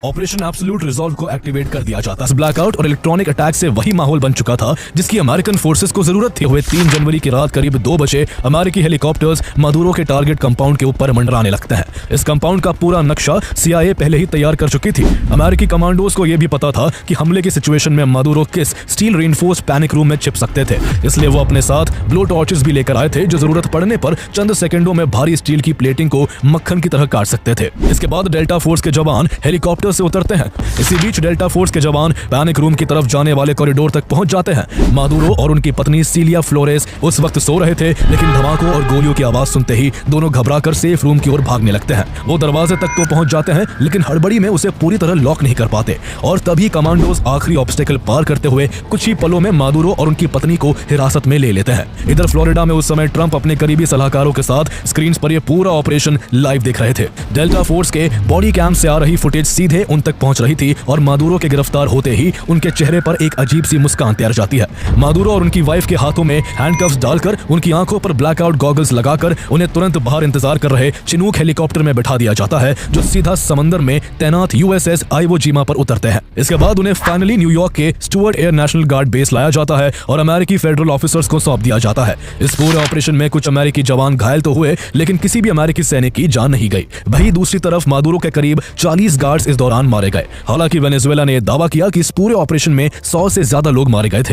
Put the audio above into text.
Operation absolute resolve को activate कर दिया जाता है। ब्लैकआउट और इलेक्ट्रॉनिक अटैक से वही माहौल बन चुका था जिसकी अमेरिकन फोर्सेस को जरूरत थी। हुए 3 जनवरी की रात करीब 2 बजे अमेरिकी हेलीकॉप्टर्स मादुरो के टारगेट कंपाउंड के ऊपर मंडराने लगते हैं। इस कंपाउंड का पूरा नक्शा CIA पहले ही तैयार कर चुकी थी। अमेरिकी कमांडोज को यह भी पता था कि हमले की सिचुएशन में मादुरो किस स्टील रीइंफोर्स्ड पैनिक रूम में छिप सकते थे, इसलिए वो अपने साथ ब्लो टॉर्चेस भी लेकर आए थे जो जरूरत पड़ने पर चंद सेकंडों में भारी स्टील की प्लेटिंग को मक्खन की तरह काट सकते थे। इसके बाद डेल्टा फोर्स के जवान हेलीकॉप्टर से उतरते हैं। इसी बीच डेल्टा फोर्स के जवान पैनिक रूम की तरफ जाने वाले कॉरिडोर तक पहुंच जाते हैं। मादुरो और उनकी पत्नी सीलिया फ्लोरेस उस वक्त सो रहे थे, लेकिन धमाकों और गोलियों की आवाज सुनते ही दोनों घबराकर सेफ रूम की ओर भागने लगते हैं। वो दरवाजे तक तो पहुंच जाते हैं, लेकिन हड़बड़ी में उसे पूरी तरह लॉक नहीं कर पाते और तभी कमांडोज आखिरी ऑब्स्टेकल पार करते हुए कुछ ही पलों में मादुरो और उनकी पत्नी को हिरासत में ले लेते हैं। इधर फ्लोरिडा में उस समय ट्रंप अपने करीबी सलाहकारों के साथ स्क्रीन पर यह पूरा ऑपरेशन लाइव देख रहे थे। डेल्टा फोर्स के बॉडी कैम से आ रही फुटेज सीधे उन तक पहुंच रही थी और मादुरो के गिरफ्तार होते ही उनके चेहरे पर एक अजीब सी मुस्कान तैर जाती है। मादुरो और उनकी वाइफ के हाथों में हैंडकफ्स डालकर उनकी आंखों पर ब्लैकआउट गॉगल्स लगाकर उन्हें तुरंत बाहर इंतजार कर रहे चिनूक हेलीकॉप्टर में बैठा दिया जाता है जो सीधा समंदर में तैनात USS आइवो जिमा पर उतरते हैं। इसके बाद उन्हें फाइनली न्यूयॉर्क के Stuart air national guard base लाया जाता है और अमेरिकी फेडरल ऑफिसर्स को सौंप दिया जाता है। इस पूरे ऑपरेशन में कुछ अमेरिकी जवान घायल तो हुए, लेकिन किसी भी अमेरिकी सैनिक की जान नहीं गई। वहीं दूसरी तरफ मादुरो के करीब 40 गार्ड्स इस दौरान मारे गए। हालांकि वेनेजुएला ने दावा किया कि इस पूरे ऑपरेशन में 100 से ज्यादा लोग मारे गए थे।